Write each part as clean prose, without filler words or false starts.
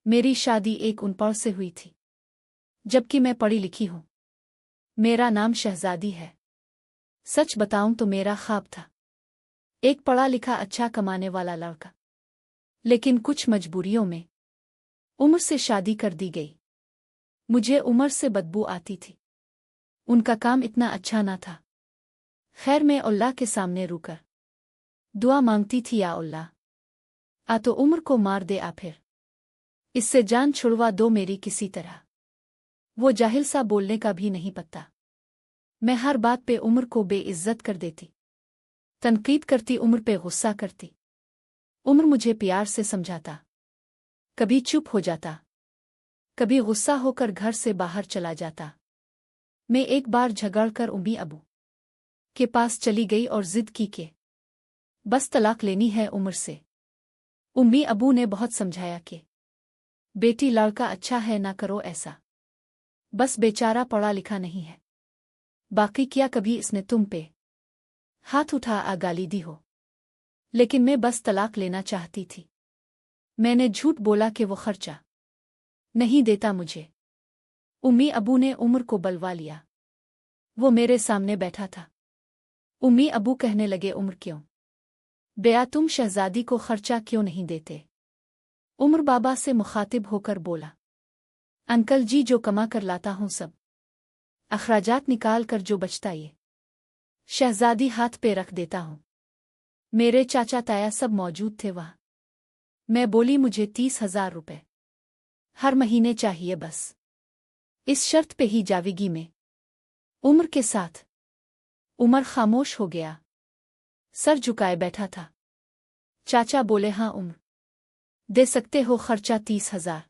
मेरी शादी एक अनपढ़ से हुई थी, जबकि मैं पढ़ी लिखी हूं। मेरा नाम शहजादी है। सच बताऊं तो मेरा ख्वाब था एक पढ़ा लिखा अच्छा कमाने वाला लड़का, लेकिन कुछ मजबूरियों में उम्र से शादी कर दी गई। मुझे उम्र से बदबू आती थी। उनका काम इतना अच्छा ना था। खैर, मैं अल्लाह के सामने रुकर दुआ मांगती थी, या अल्लाह, आ तो उम्र को मार दे, आ फिर इससे जान छुड़वा दो मेरी किसी तरह। वो जाहिल सा बोलने का भी नहीं पता। मैं हर बात पे उम्र को बेइज्जत कर देती, तनकीद करती, उम्र पे गुस्सा करती। उम्र मुझे प्यार से समझाता, कभी चुप हो जाता, कभी गुस्सा होकर घर से बाहर चला जाता। मैं एक बार झगड़कर उम्मी अबू के पास चली गई और जिद की कि बस तलाक लेनी है उम्र से। उम्मी अबू ने बहुत समझाया कि बेटी, लड़का अच्छा है, ना करो ऐसा, बस बेचारा पढ़ा लिखा नहीं है। बाकी क्या कभी इसने तुम पे हाथ उठा आ गाली दी हो? लेकिन मैं बस तलाक लेना चाहती थी। मैंने झूठ बोला कि वो खर्चा नहीं देता मुझे। उम्मी अबू ने उम्र को बलवा लिया। वो मेरे सामने बैठा था। उम्मी अबू कहने लगे, उम्र क्यों बेया, तुम शहजादी को खर्चा क्यों नहीं देते? उम्र बाबा से मुखातिब होकर बोला, अंकल जी, जो कमा कर लाता हूं सब अखराजात निकाल कर जो बचता ये शहजादी हाथ पे रख देता हूं। मेरे चाचा ताया सब मौजूद थे वहां। मैं बोली, मुझे 30,000 रुपए हर महीने चाहिए, बस इस शर्त पे ही जावेगी मैं उम्र के साथ। उमर खामोश हो गया, सर झुकाए बैठा था। चाचा बोले, हाँ उम्र, दे सकते हो खर्चा 30,000।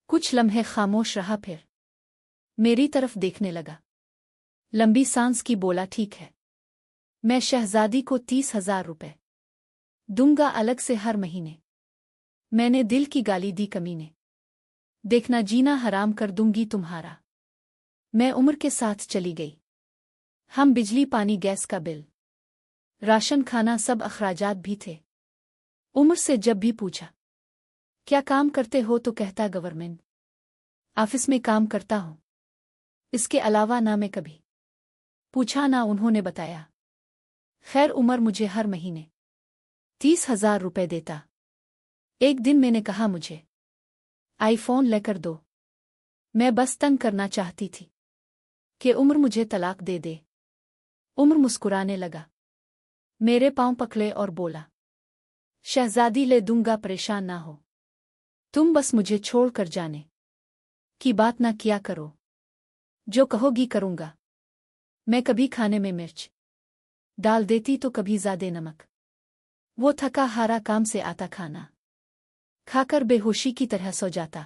कुछ लम्हे खामोश रहा, फिर मेरी तरफ देखने लगा। लंबी सांस की बोला, ठीक है, मैं शहजादी को 30,000 रुपए दूंगा अलग से हर महीने। मैंने दिल की गाली दी, कमीने, देखना जीना हराम कर दूंगी तुम्हारा। मैं उम्र के साथ चली गई। हम बिजली, पानी, गैस का बिल, राशन, खाना, सब अखराजात भी थे। उम्र से जब भी पूछा क्या काम करते हो तो कहता गवर्नमेंट ऑफिस में काम करता हूं। इसके अलावा ना मैं कभी पूछा, ना उन्होंने बताया। खैर, उमर मुझे हर महीने 30,000 रुपए देता। एक दिन मैंने कहा, मुझे आईफोन लेकर दो। मैं बस तंग करना चाहती थी कि उम्र मुझे तलाक दे दे। उम्र मुस्कुराने लगा, मेरे पांव पकड़े और बोला, शहजादी, ले दूंगा, परेशान ना हो। तुम बस मुझे छोड़ कर जाने की बात ना किया करो। जो कहोगी करूंगा। मैं कभी खाने में मिर्च डाल देती तो कभी ज़्यादा नमक। वो थका हारा काम से आता, खाना खाकर बेहोशी की तरह सो जाता।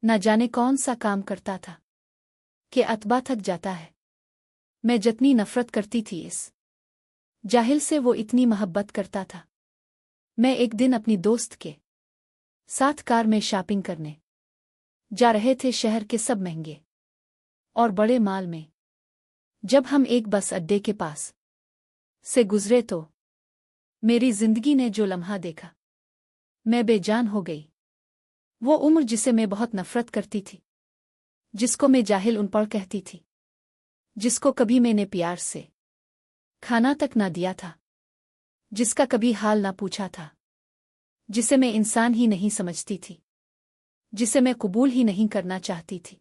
न जाने कौन सा काम करता था कि अतबा थक जाता है। मैं जितनी नफरत करती थी इस जाहिल से, वो इतनी मोहब्बत करता था। मैं एक दिन अपनी दोस्त के साथ कार में शॉपिंग करने जा रहे थे, शहर के सब महंगे और बड़े माल में। जब हम एक बस अड्डे के पास से गुजरे तो मेरी जिंदगी ने जो लम्हा देखा, मैं बेजान हो गई। वो उम्र जिसे मैं बहुत नफरत करती थी, जिसको मैं जाहिल अनपढ़ कहती थी, जिसको कभी मैंने प्यार से खाना तक ना दिया था, जिसका कभी हाल ना पूछा था, जिसे मैं इंसान ही नहीं समझती थी, जिसे मैं कबूल ही नहीं करना चाहती थी।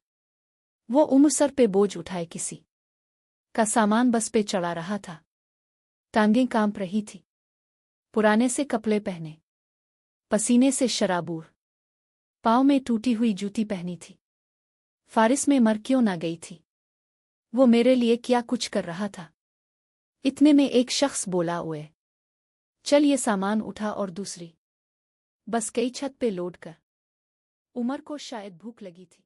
वो उम्र सर पे बोझ उठाए किसी का सामान बस पे चढ़ा रहा था। टांगें कांप रही थी, पुराने से कपड़े पहने, पसीने से शराबूर, पाँव में टूटी हुई जूती पहनी थी। फारिस में मर क्यों ना गई थी। वो मेरे लिए क्या कुछ कर रहा था। इतने में एक शख्स बोला, ओए चल, ये सामान उठा, और दूसरी बस कई छत पे लोड कर। उमर को शायद भूख लगी थी।